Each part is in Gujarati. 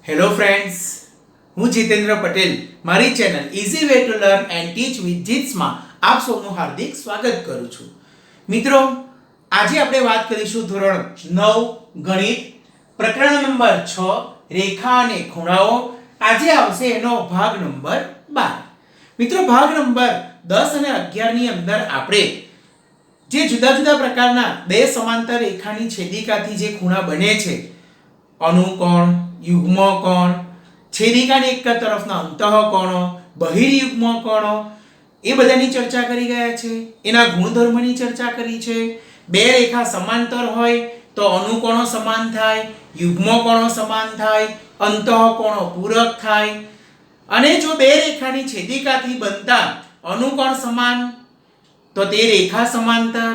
હેલો ફ્રેન્ડ્સ, હું જીતેન્દ્ર પટેલ મારી channel easy way to learn and teach with જીત્સમાં આપ સૌનું હાર્દિક સ્વાગત કરું છું. મિત્રો, આજે આપણે વાત કરીશું ધોરણ 9 ગણિત પ્રકરણ નંબર 6 રેખા અને ખૂણાઓ. આજે આવશે એનો ભાગ નંબર 12. મિત્રો, ભાગ નંબર 10 અને 11 ની અંદર આપણે જે જુદા જુદા પ્રકારના બે સમાંતર રેખાની છેદિકાથી જે ખૂણા બને છે, અનુકોણ, યુગ્મ કોણ, છેદિકાની એક તરફના અંતઃકોણો, બહિર્યુગ્મ કોણો, એ બધાની ચર્ચા કરી ગયા છે. એના ગુણધર્મની ચર્ચા કરી છે. બે રેખા સમાંતર હોય તો અનુકોણો સમાન થાય, યુગ્મ કોણો સમાન થાય, અંતઃકોણો પૂરક થાય. અને જો બે રેખાની છેદિકાથી બનતા અનુકોણ સમાન તો તે રેખા સમાંતર,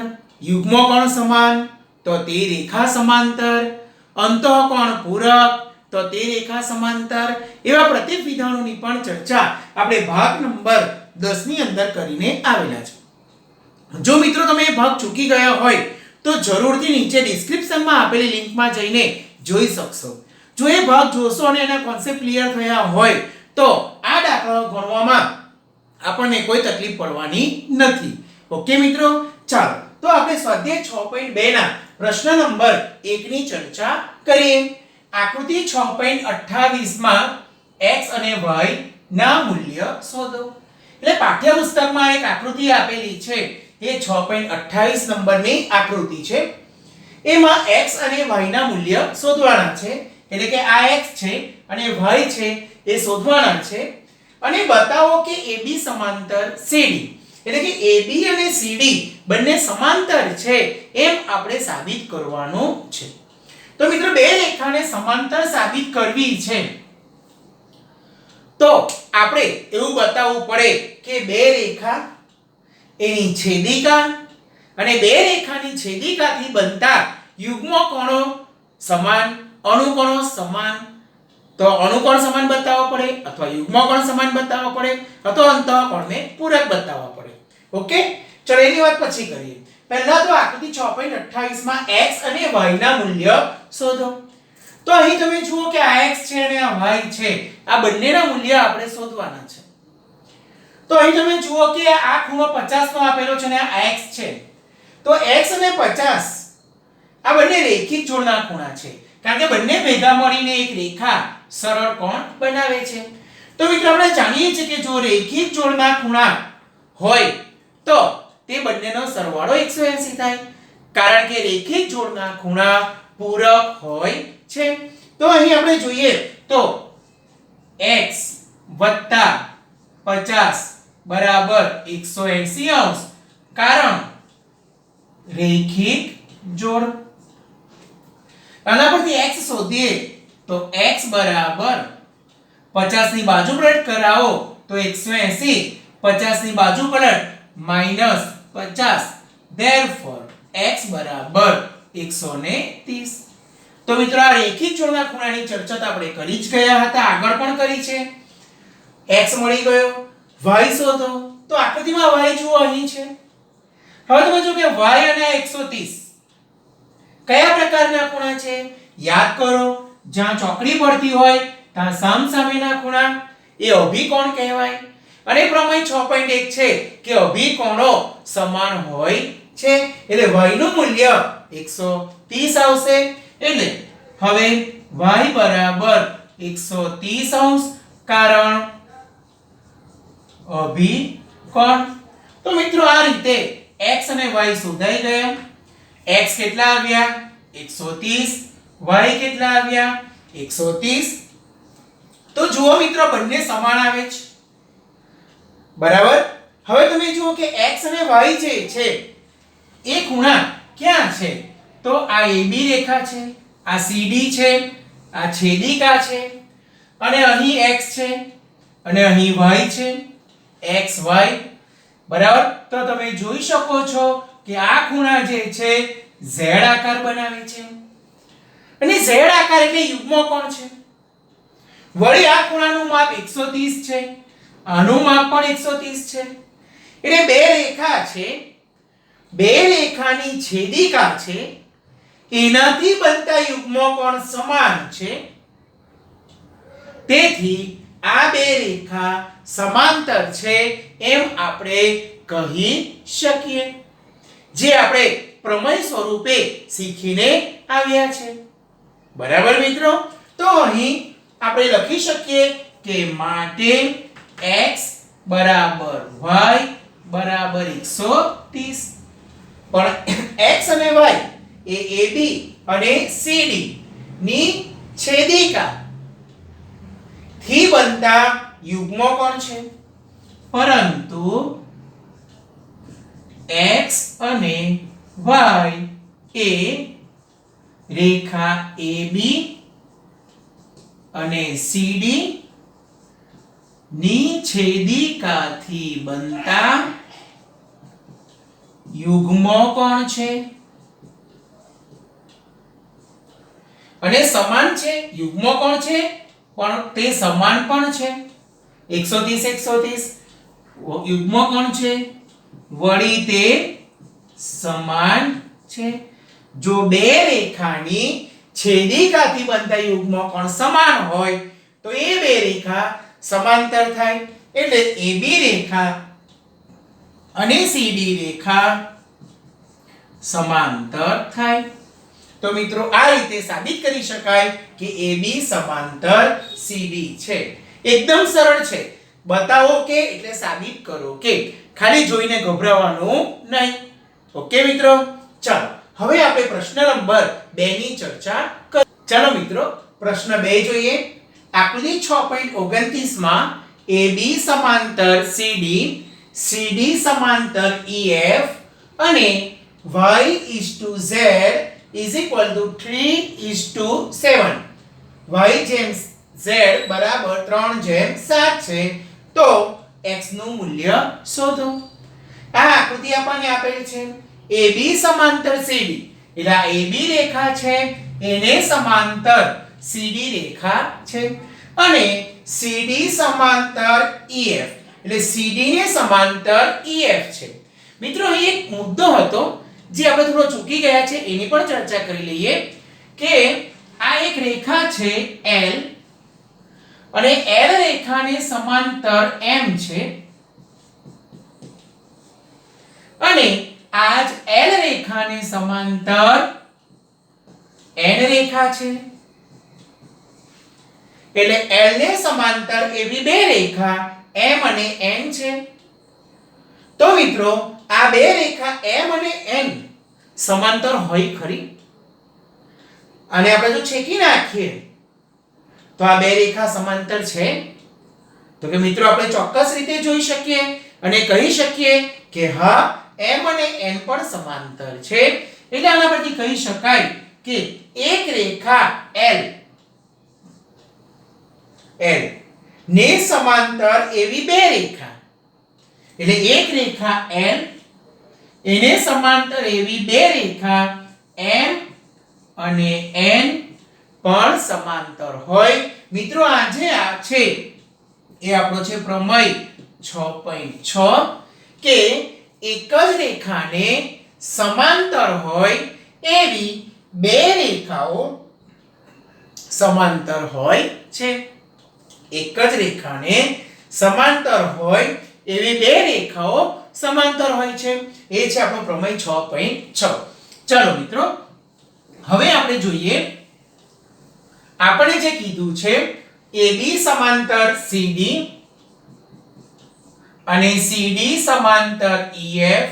યુગ્મ કોણ સમાન તો તે રેખા સમાંતર, અંતઃકોણ પૂરક તો તે રેખા સમાંતર. એવા પ્રત્યેક વિધાનોની પણ ચર્ચા આપણે ભાગ નંબર 10 ની અંદર કરીને આવેલા છે. જો મિત્રો તમે એ ભાગ ચૂકી ગયા હોય તો જરૂરથી નીચે ડિસ્ક્રિપ્શનમાં આપેલી લિંકમાં જઈને જોઈ શકશો. જો એ ભાગ જોશો અને એના કોન્સેપ્ટ ક્લિયર થયા હોય તો આ દાખલાઓ ગણવામાં આપણને કોઈ તકલીફ પડવાની નથી. ઓકે મિત્રો, ચાલો તો આપણે સ્વાધ્યાય 6.2 ના પ્રશ્ન નંબર 1 ની ચર્ચા કરીએ. આકૃતિ 6.28 માં x અને y ના મૂલ્ય શોધો. એટલે પાઠ્યપુસ્તકમાં એક આકૃતિ આપેલી છે, એ 6.28 નંબરની આકૃતિ છે. એમાં x અને y ના મૂલ્ય શોધવાના છે. એટલે કે આ x છે અને y છે એ શોધવાના છે. અને બતાવો કે AB સમાંતર CD, એટલે કે AB અને CD બંને સમાંતર છે એમ આપણે સાબિત કરવાનું છે. તો મિત્રો, બે રેખાને સમાંતર સાબિત કરવી છે તો આપણે એવું બતાવવું પડે કે બે રેખા એની છેદિકા અને બે રેખાની છેદિકાથી બનતા યુગ્મ કોણો સમાન, અનુકોણો સમાન. તો અનુકોણ સમાન બતાવવા પડે અથવા યુગ્મ કોણ સમાન બતાવવા પડે અથવા અંતઃકોણને પૂરક બતાવવા પડે. ઓકે, ચલો એની વાત પછી કરીએ. પહેલા તો આકૃતિ 6.28 માં x અને y ના મૂલ્ય શોધો. તો અહીં તમે જુઓ કે આ x છે અને આ y છે, આ બંનેના મૂલ્ય આપણે શોધવાના છે. તો અહીં તમે જુઓ કે આ ખૂણો 50 નો આપેલો છે અને આ x છે. તો x અને 50 આ બંને રેખિક જોડના ખૂણા છે, કારણ કે બંને ભેગા મળીને એક રેખા સરળ કોણ બનાવે છે. તો મિત્રો, આપણે જાણીએ છીએ કે જો રેખિક જોડના ખૂણા હોય તો તે બંનેનો સરવાળો 180 થાય, કારણ કે રેખિક જોડના ખૂણા પૂરક હોય છે. તો અહીં આપણે જોઈએ તો x 50 બરાબર 180 અંશ, કારણ રેખિક જોડ. આના પરથી x શોધીએ તો x બરાબર 50 ની બાજુ પલટ કરાવો તો 180, 50 ની બાજુ પલટ -50, therefore x બરાબર 130. તો મિત્રો, આ રેખિક જોડના ખૂણાની ચર્ચા તો આપણે કરી જ ગયા હતા, આગળ પણ કરી છે. x મળી ગયો, y શોધો. તો આકૃતિમાં y જુઓ અહીં છે. હવે તમે જો કે y અને 130 કયા પ્રકારના ખૂણા છે? યાદ કરો, જ્યાં ચોકડી પડતી હોય ત્યાં સામસામેના ખૂણા એ અભિકોણ કહેવાય. અને પ્રમેય 6.1 છે કે અભિકોણો સમાન હોય છે. એટલે y નું મૂલ્ય 130 આવશે. એટલે હવે y બરાબર 130 અંશ, કારણ અભિકોણ. તો મિત્રો, આ રીતે x અને y શોધાઈ ગયા. x કેટલા આવ્યા? 130. y કેટલા આવ્યા? 130. તો જુઓ મિત્રો, બંને સમાન આવે છે, બરાબર. હવે તમે જુઓ કે x અને y જે છે એ ખૂણા ક્યાં છે? તો આ AB રેખા છે, આ CD છે, આ છેદિકા છે, અને અહીં x છે અને અહીં y છે, x y, બરાબર. તો તમે જોઈ શકો છો કે આ ખૂણા જે છે z આકાર બનાવે છે. અને z આકાર એટલે યુગ્મ કોણ છે. વળી આ ખૂણાનું માપ 130 છે, આનું માપ પણ 130 છે. એટલે બે રેખા છે, બે રેખાની છેદિકા છે, એનાથી બનતા યુગ્મ કોણ સમાન છે. તેથી આ બે રેખા સમાંતર છે એમ આપણે કહી શકીએ, જે આપણે પ્રમેય સ્વરૂપે શીખીને આવ્યા છે. બરાબર મિત્રો? તો અહીં આપણે લખી શકીએ કે માટે x બરાબર y બરાબર 130. પણ x અને y એ AB અને CD ની છેદિકા થી બનતા યુગ્મ કોણ છે, પરંતુ x અને y એ રેખા AB અને CD ની છેદિકાથી બનતા યુગ્મ કોણ છે, અને સમાન છે. યુગ્મ કોણ છે પણ તે સમાન પણ છે. 130 યુગ્મ કોણ છે, વળી તે સમાન છે. જો બે રેખાની છેદિકાથી બનતા યુગ્મ કોણ સમાન હોય તો એ બે રેખા સમાંતર થાય, એટલે AB રેખા અને CD રેખા સમાંતર થાય. તો મિત્રો આ રીતે સાબિત કરી શકાય કે AB સમાંતર CD છે. એકદમ સરળ છે. બતાવો કે એટલે સાબિત કરો કે, ખાલી જોઈને ગભરાવાનું નહીં. ઓકે મિત્રો? ચાલો હવે આપણે પ્રશ્ન નંબર 2 ની ચર્ચા કરીએ. ચાલો મિત્રો પ્રશ્ન 2 જોઈએ. આકૃતિ 6.29 માં AB સમાંતર CD, CD સમાંતર EF અને y/z is equal to 3:7. y જેમ z બરાબર 3:7 છે. તો x નું મૂલ્ય શોધો. આ આકૃતિ આપણને આપેલ છે. AB સમાંતર CD, એટલે આ AB રેખા છે એને સમાંતર CD રેખા છે, અને CD સમાંતર EF, એટલે CD ને સમાંતર EF છે. મિત્રો અહીં એક મુદ્દો હતો જે આપણે થોડો ચૂકી ગયા છે, એની પણ ચર્ચા કરી લઈએ કે આ એક રેખા છે L, અને L રેખાને સમાંતર M છે, અને આ જ L રેખાને સમાંતર N રેખા છે. એટલે L ને સમાંતર એવી બે રેખા M અને N છે. તો મિત્રો આ બે રેખા M અને N સમાંતર હોય ખરી? અને આપણે જો છેકી નાખીએ તો આ બે રેખા સમાંતર છે? તો કે મિત્રો આપણે ચોક્કસ રીતે જોઈ શકીએ અને કહી શકીએ કે હા, M અને N પણ સમાંતર છે. એટલે આના પરથી કહી શકાય કે એક રેખા L ને સમાંતર એવી બે રેખા, એટલે એક રેખા L એને સમાંતર એવી બે રેખા M અને N પણ સમાંતર હોય. મિત્રો આ જે આ છે એ આપણો છે પ્રમેય 6.6 કે એક જ રેખાને સમાંતર હોય એવી બે રેખાઓ સમાંતર હોય છે. એક જ રેખાને સમાંતર હોય એવી બે રેખાઓ સમાંતર હોય છે. એ છે આપણો પ્રમેય 6.6. ચાલો મિત્રો હવે આપણે જોઈએ, આપણે જે કીધું છે AB સમાંતર CD અને CD સમાંતર EF,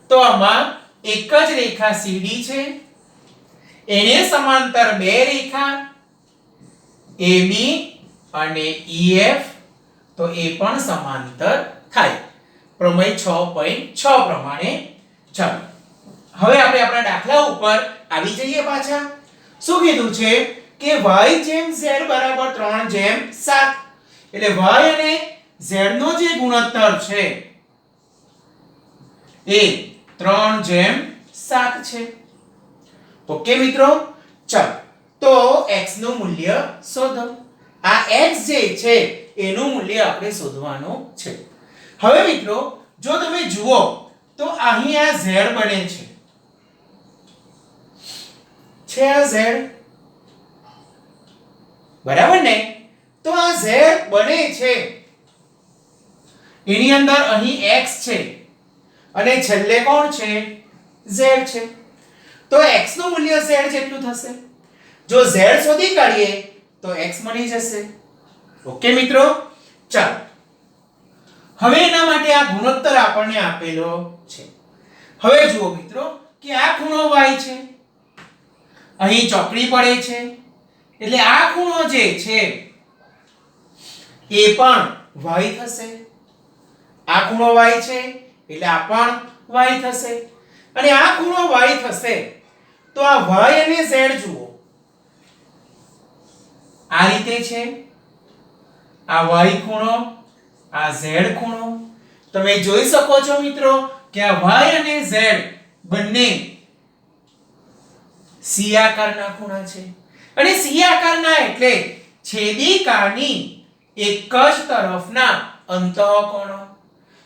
તો આમાં એક જ રેખા CD છે, એને સમાંતર બે રેખા AB અને EF, તો એ પણ સમાંતર થાય પ્રમેય 6.6 પ્રમાણે. ચાલો હવે આપણે આપણા દાખલા ઉપર આવી જઈએ પાછા. શું કીધું છે કે y જેમ z બરાબર 3:7, એટલે y અને z નો જે ગુણોત્તર છે એ 3:7 છે. ઓકે મિત્રો? ચાલો તો x નું મૂલ્ય શોધો. આ x જે છે એનું મૂલ્ય આપણે શોધવાનું છે. હવે મિત્રો જો તમે જુઓ તો અહીં આ z બને છે આ z, બરાબર ને? તો આ z બને છે એની અંદર અહીં x છે અને છેલ્લે કોણ છે? z છે. તો x નું મૂલ્ય z જેટલું થશે. જો z શોધી કાઢીએ તો x મળી જશે. ઓકે મિત્રો, ચાલો હવે એના માટે આ ગુણોત્તર આપણને આપેલો છે. હવે જુઓ મિત્રો કે આ ખૂણો y છે, અહીં ચોકડી પડે છે, એટલે આ ખૂણો જે છે એ પણ y થશે. આ ખૂણો y છે એટલે આ પણ y થશે. અને આ ખૂણો y થશે તો આ y અને z જુઓ આ રીતે છે. આ y ખૂણો, આ z ખૂણો. તમે જોઈ શકો છો મિત્રો કે આ y અને z બંને સી આકારના ખૂણા છે. અને સી આકારના એટલે છેદિકાની એક જ તરફના અંતઃકોણો.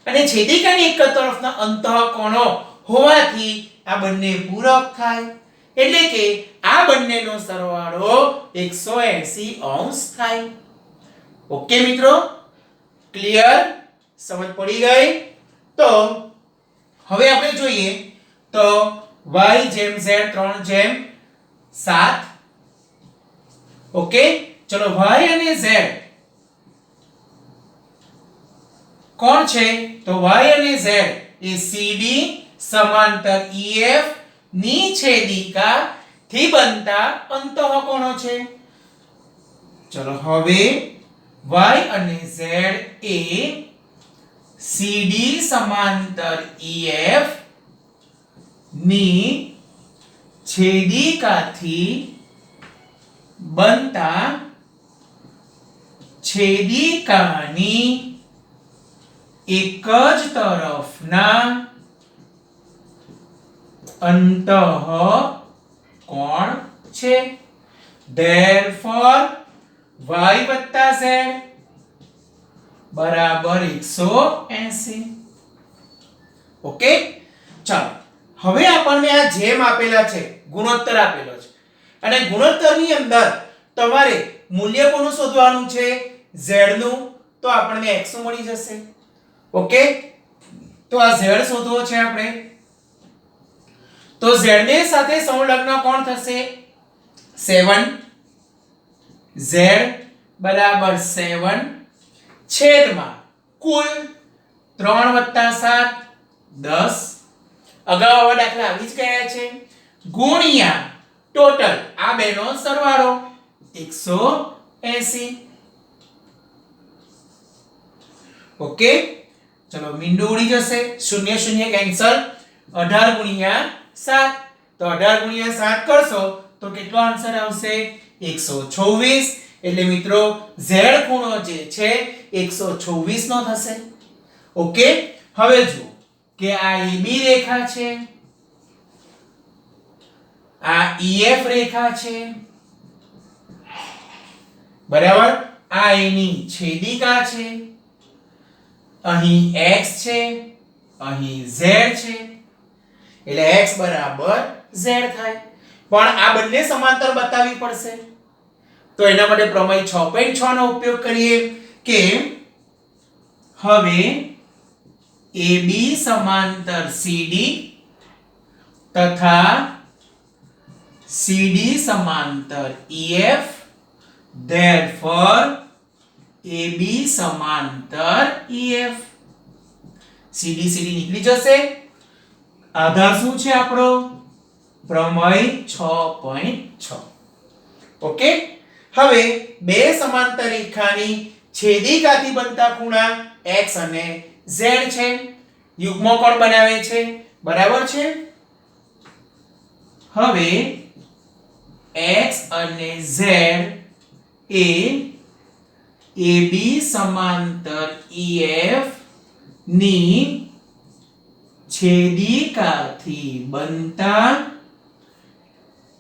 અને છેદિકાની એક જ તરફના અંતઃકોણો હોવાથી આ બંને પૂરક થાય. એટલે કે આ બંનેનો સરવાળો 180 અંશ થાય. ઓકે મિત્રો, ક્લિયર? સમજ પડી ગઈ? તો હવે આપણે જોઈએ તો y જેમ z 3/7. ઓકે, ચલો y અને z કોણ છે? તો y અને z એ CD સમાંતર EF ની છેદિકા થી બનતા અંતઃકોણો છે. ચલો હવે y અને z એ CD સમાંતર EF ની છેદિકાથી બનતા છેદિકાની એક જ તરફના અંતઃકોણ છે. therefore y + z બરાબર 180. ઓકે, ચાલો હવે આપણને આ જેમ આપેલા છે, ગુણોત્તર આપેલો છે અને ગુણોત્તરની અંદર તમારે મૂલ્ય કોનું શોધવાનું છે? z નું. તો આપણને x નું મળી જશે. ઓકે, તો આ z શોધવો છે આપણે. તો z ને સાથે સંલગ્ન કોણ થશે? 7. z બરાબર 7 છેદમાં કુલ 3 + 7 10. અગાઉ આવા દાખલા આવી જ ગયા છે. ગુણ્યા ટોટલ આ બેનો સરવાળો 180. ઓકે, ચલો મીંડું ઉડી જશે, 0 0 કેન્સલ. 18 × 7 તો 18 × 7 કરશો તો કેટલો આન્સર આવશે? 124. એટલે મિત્રો z ખૂણો જે છે 124 નો થશે. ઓકે, હવે જુઓ કે આ AB રેખા છે, આ EF રેખા છે, બરાબર? આ એની છેદિકા છે. અહીં x છે, અહીં z છે, એટલે x બરાબર z થાય. પણ આ બંને સમાંતર બતાવવી પડશે. તો એના માટે પ્રમેય 6.6 નો ઉપયોગ કરીએ કે હવે AB સમાંતર CD તથા CD સમાંતર EF, therefore AB સમાંતર EF. CD નીકળી જશે. આધાર શું છે આપણો? પ્રમેય 6.6. ઓકે, હવે બે સમાંતર રેખાની છેદિકાથી બનતા ખૂણા x અને z છે, યુગ્મ કોણ બનાવે છે, બરાબર છે? હવે x અને z એ AB સમાંતર EF ની છેદિકાથી બનતા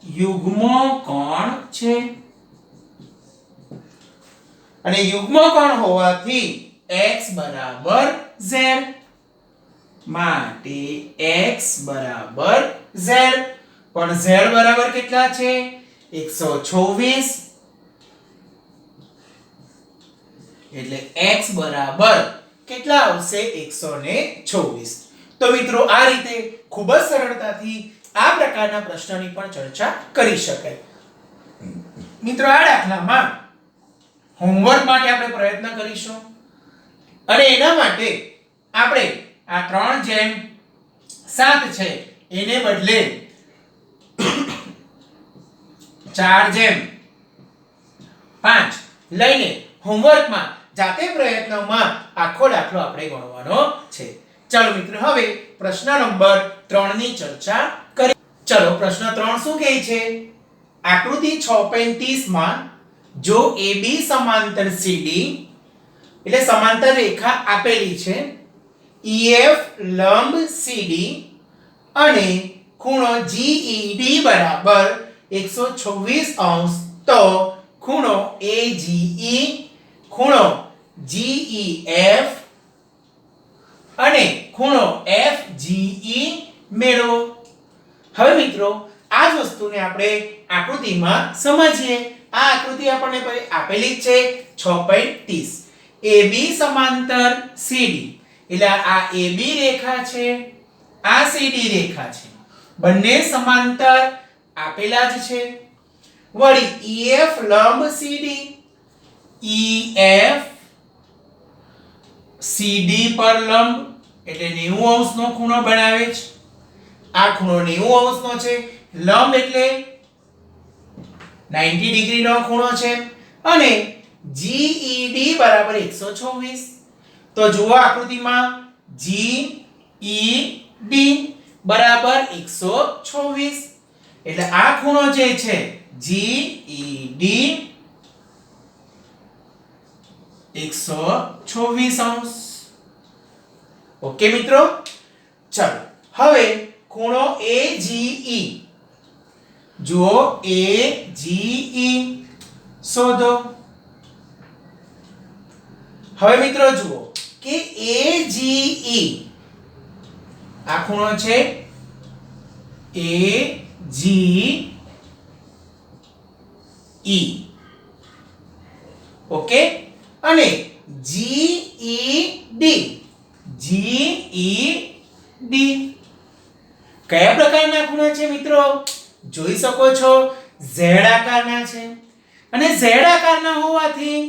યુગ્મ કોણ છે. અને યુગ્મ કોણ હોવાથી x બરાબર z, માટે x બરાબર z. પણ z બરાબર કેટલા છે? 124. એટલે x બરાબર કેટલા આવશે 126. તો મિત્રો આ રીતે ખૂબ જ સરળતાથી આ પ્રકારના પ્રશ્નની પણ ચર્ચા કરી શકાય. મિત્રો આ દાખલામાં હોમવર્ક માટે આપણે પ્રયત્ન કરીશું અને એના માટે આપણે આ 3:7 છે એને બદલે 4:5 લઈને હોમવર્કમાં જાતે પ્રયત્નોમાં આખો દાખલો આપણે ગણવાનો છે. ચાલો મિત્રો હવે પ્રશ્ન નંબર 3 ની ચર્ચા કરીએ. ચલો પ્રશ્ન 3 શું કહે છે? આકૃતિ 6.30 માં જો AB સમાંતર CD એટલે સમાંતર રેખા આપેલી છે, EF લંબ CD અને ખૂણો GED બરાબર 126 તો ખૂણો AGE, ખૂણો GEF અને ખૂણો FGE મેળવો. હવે મિત્રો આ જ વસ્તુને આપણે આકૃતિમાં સમજીએ. આ આકૃતિ આપણને આપેલી છે 6.30. AB સમાંતર CD એટલે આ AB રેખા છે, આ CD રેખા છે, બંને સમાંતર આપેલા જ છે. વળી EF લંબ CD, EF CD પર લંબ એટલે 90° નો ખૂણો બનાવે છે. આ ખૂણો 90° નો છે, લંબ એટલે 90° નો ખૂણો છે અને GED બરાબર 126. તો જુઓ આકૃતિમાં GED બરાબર 126 એટલે આ ખૂણો જે છે GED 126°. ઓકે મિત્રો, ચાલો હવે ખૂણો AGE જુઓ, AGE શોધો. હવે મિત્રો જુઓ કે AGE આ ખૂણો છે AGE. ઓકે, અને GED કયા પ્રકારના ખૂણા છે મિત્રો? જોઈ શકો છો Z આકારના છે અને Z આકારના હોવાથી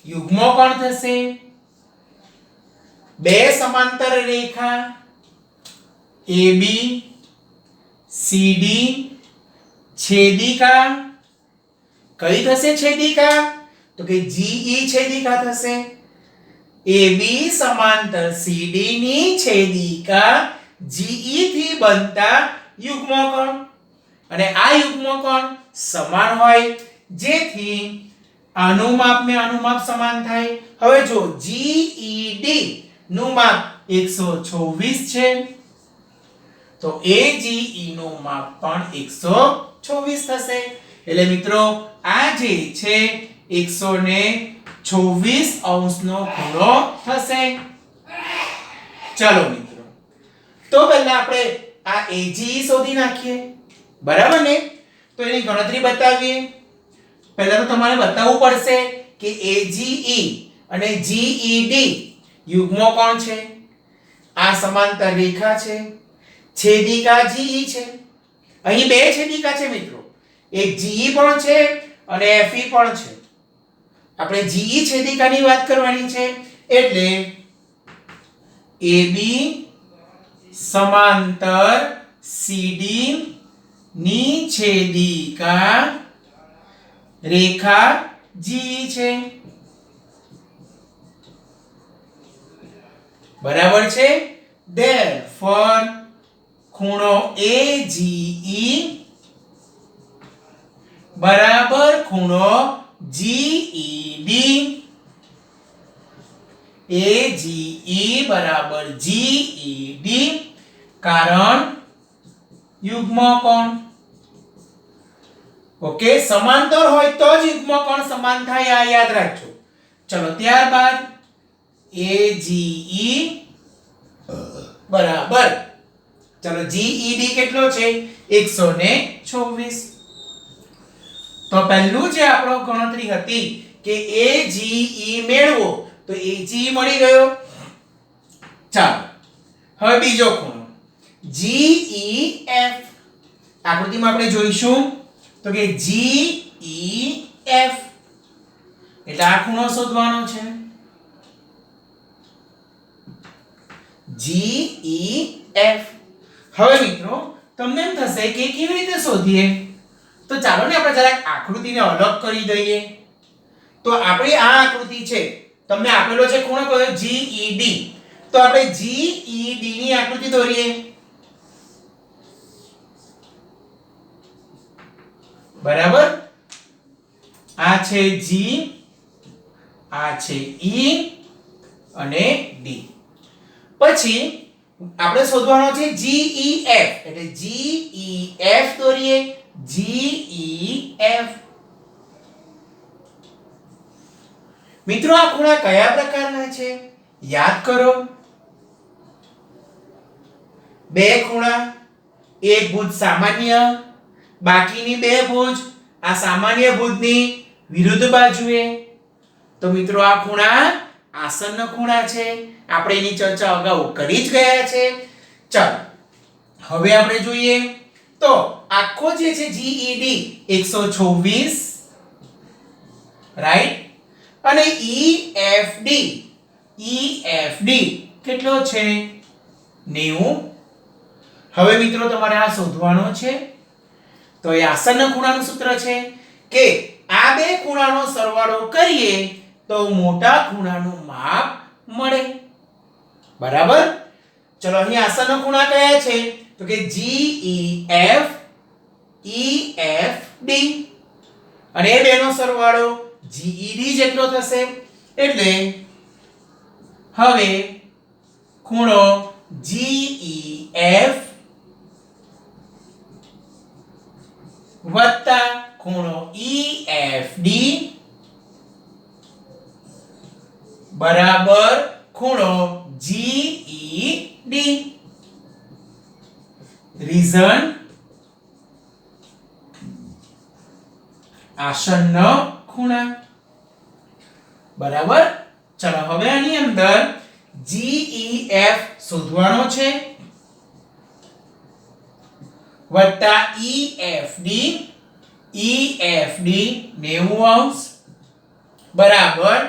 યુગ્મ કોણ થશે? બે સમાંતર રેખા AB CD છેદિકા કઈ થશે છેદિકા? તો કે GE છેદિકા થશે. AB સમાંતર CD ની છેદિકા GE થી બનતા યુગ્મકોણ અને આ યુગ્મકોણ સમાન હોય જેથી આનું માપ ને આનું માપ સમાન થાય. હવે જો GED નું માપ 126 છે તો AGE નું માપ પણ 126 થશે. એટલે મિત્રો આ જે છે 126° નો ખૂણો થશે. ચાલો મિત્રો તો પહેલા આપણે આ AGE શોધી નાખીએ, બરાબર ને? તો એની ગણતરી બતાવીએ. પહેલા તો તમારે બતાવવું પડશે કે AGE અને GED યુગ્મ કોણ છે. આ સમાંતર રેખા છે, છેદિકા GE છે. અહીં બે છેદિકા છે મિત્રો, એક GE પણ છે અને FE પણ છે. આપણે GE છેદિકાની વાત કરવાની છે એટલે AB સમાંતર CD ની છેદિકા રેખા GE છે, બરાબર છે. therefore ખૂણો AGE બરાબર ખૂણો GED. AGE બરાબર GED કારણ યુગ્મ કોણ. ઓકે, સમાંતર હોય તો જ યુગ્મ કોણ સમાન થાય, આ યાદ રાખજો. ચલો ત્યારબાદ AGE બરાબર, ચલો GED કેટલો છે? 126. તો પહેલું જે આપણો ગણતરી હતી કે AGE મેળવો તો AGE મળી ગયો. ચાલો હવે બીજો ખૂણો GEF. આકૃતિમાં આપણે જોઈશું તો કે GEF એટલે આ ખૂણો શોધવાનો છે. GEF. હવે મિત્રો તમને એમ થશે કે કેવી રીતે શોધીએ, તો ચાલો ને આપણે જરાક આકૃતિને અલગ કરી દઈએ. તો આપણી આ આકૃતિ છે, તમને આપેલો છે ખૂણો કયો GED. તો આપણે GED ની આકૃતિ દોરીએ. બરાબર, આ છે G, આ છે E અને D. પછી આપણે શોધવાનો છે GEF એટલે GEF દોરીએ. GEF. મિત્રો આ ખૂણા કયા પ્રકારના છે યાદ કરો. બે ખૂણા, એક ભુજ સામાન્ય, બાકીની બે ભુજ આ સામાન્ય ભુજની વિરુદ્ધ બાજુએ. તો મિત્રો આ ખૂણા આસન્ન ખૂણા છે. આપણે એની ચર્ચા અગાઉ કરી જ ગયા છે. ચાલો હવે આપણે જોઈએ તો આખો જે છે GED 126 રાઈટ, અને EFD કેટલો છે 90. હવે મિત્રો તમારે આ શોધવાનો છે. તો એ આસન્ન ખૂણાનું સૂત્ર છે કે આ બે ખૂણાનો સરવાળો કરીએ તો મોટા ખૂણાનું માપ મળે. બરાબર. ચલો અહીં આસન્ન ખૂણા કયા છે તો કે GEF EFD અને એ બેનો સરવાળો GED જેટલો થશે. એટલે હવે ખૂણો GEF વત્તા ખૂણો EFD બરાબર ખૂણો GED. રીઝન આસન્ન ખૂણા. બરાબર. ચલો હવે આની અંદર GEF શોધવાનો છે વત્તા EFD 90° બરાબર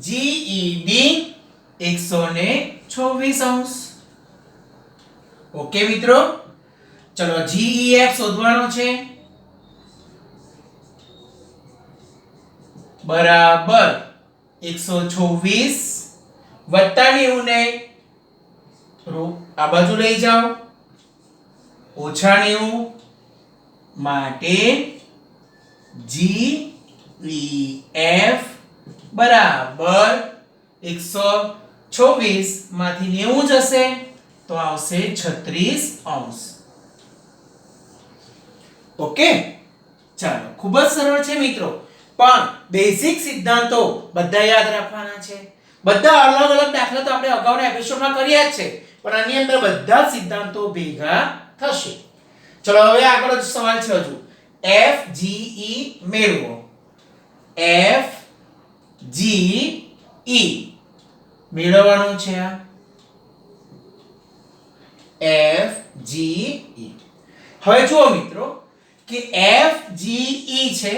GED 126°. ઓકે મિત્રો. ચલો GEF શોધવાનો છે બરાબર 126 વત્તા 90 ને આ બાજુ લઈ જાઓ ઓછા 90 માટે GEF બરાબર 126 માંથી 90 જશે તો આવશે 36°. ઓકે. ચાલો ખૂબ જ સરળ છે મિત્રો, પણ બેઝિક સિદ્ધાંતો બધા યાદ રાખવાના છે. બધા અલગ અલગ દાખલા તો આપણે અગાઉના એપિસોડમાં કર્યા જ છે, પણ આની અંદર બધા સિદ્ધાંતો ભેગા થશે. ચલો હવે આગળ સવાલ છે હજુ FGE મેળવો. FGE મેળવવાનું છે આ FGE. હવે જુઓ મિત્રો કે FGE છે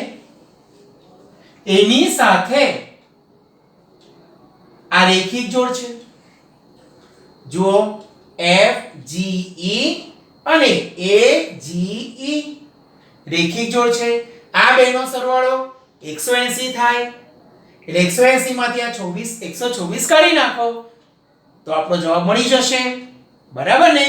એની સાથે આ રેખિક જોડ છે. જુઓ FGE અને AGE રેખિક જોડ છે. આ બેનો સરવાળો 180 થાય એટલે 180 માંથી આ 126 કાઢી નાખો તો આપણો જવાબ મળી જશે. બરાબર ને.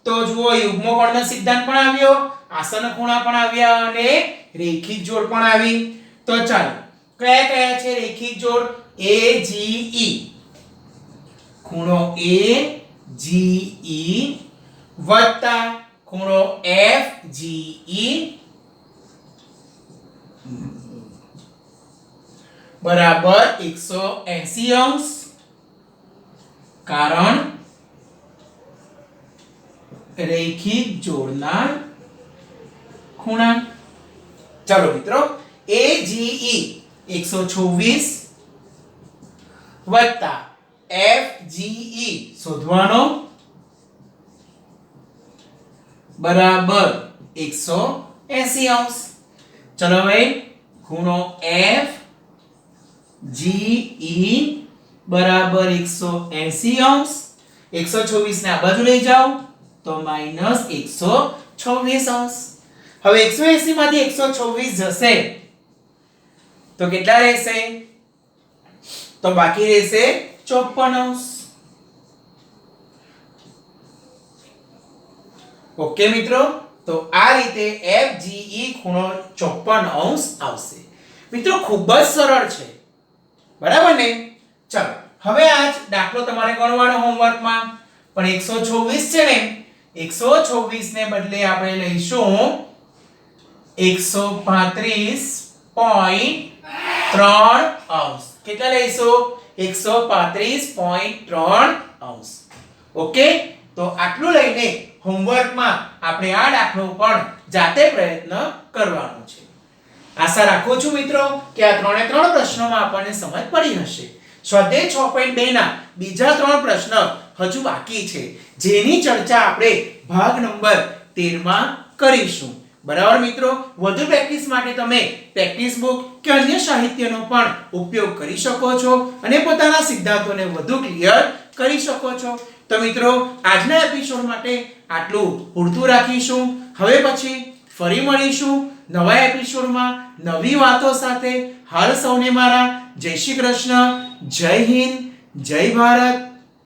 તો જુઓ યુગ્મકોણનો સિદ્ધાંત પણ આવ્યો, આસન્ન ખૂણા પણ આવ્યા અને રેખિક જોડ પણ આવી. તો ચાલો કયા કયા છે રેખિક જોડ? AGE ખૂણો AGE વત્તા ખૂણો FGE બરાબર 180°. કારણ રેખિક જોડના ખૂણા. ચાલો મિત્રો AGE 124 વત્તા FGE શોધવાનો બરાબર 180 અંશ. ચલો ભાઈ ખૂણો FGE બરાબર 180 અંશ. 124 ને આ બાજુ લઈ જાઓ તો -126 અંશ. હવે 180 માંથી 126 જશે તો કેટલા રહેશે? તો બાકી રહેશે 54 અંશ. ઓકે મિત્રો, તો આ રીતે FGE ખૂણો 54 અંશ આવશે. મિત્રો ખૂબ જ સરળ છે, બરાબર ને? ચલો હવે આ દાખલો તમારે ગણવાનો હોમવર્કમાં, પણ 126 છે ને, 126 ને બદલે આપણે લઈશું 135.3 અંશ. કેટલા લઈશું? 135.3 અંશ. ઓકે, તો આટલું લઈને હોમવર્કમાં આપણે આ દાખલો પણ જાતે પ્રયત્ન કરવાનો છે. આશા રાખું છું મિત્રો કે આ ત્રણે ત્રણ પ્રશ્નોમાં આપણને સમજ પડી હશે. સ્વાધ્યાય 6.2 ના બીજા 3 પ્રશ્ન હજુ બાકી છે, જેની ચર્ચા આપણે ભાગ નંબર 13 માં કરીશું. બરાબર મિત્રો, વધુ પ્રેક્ટિસ માટે તમે પ્રેક્ટિસ બુક કે અન્ય સાહિત્યનો પણ ઉપયોગ કરી શકો છો અને પોતાના સિદ્ધાંતોને વધુ ક્લિયર કરી શકો છો. તો મિત્રો, આજના એપિસોડ માટે આટલું પૂરતું રાખીશું. હવે પછી ફરી મળીશું નવા એપિસોડમાં નવી વાતો સાથે. હાલ સૌને મારા જય શ્રી કૃષ્ણ, જય હિન્દ, જય ભારત.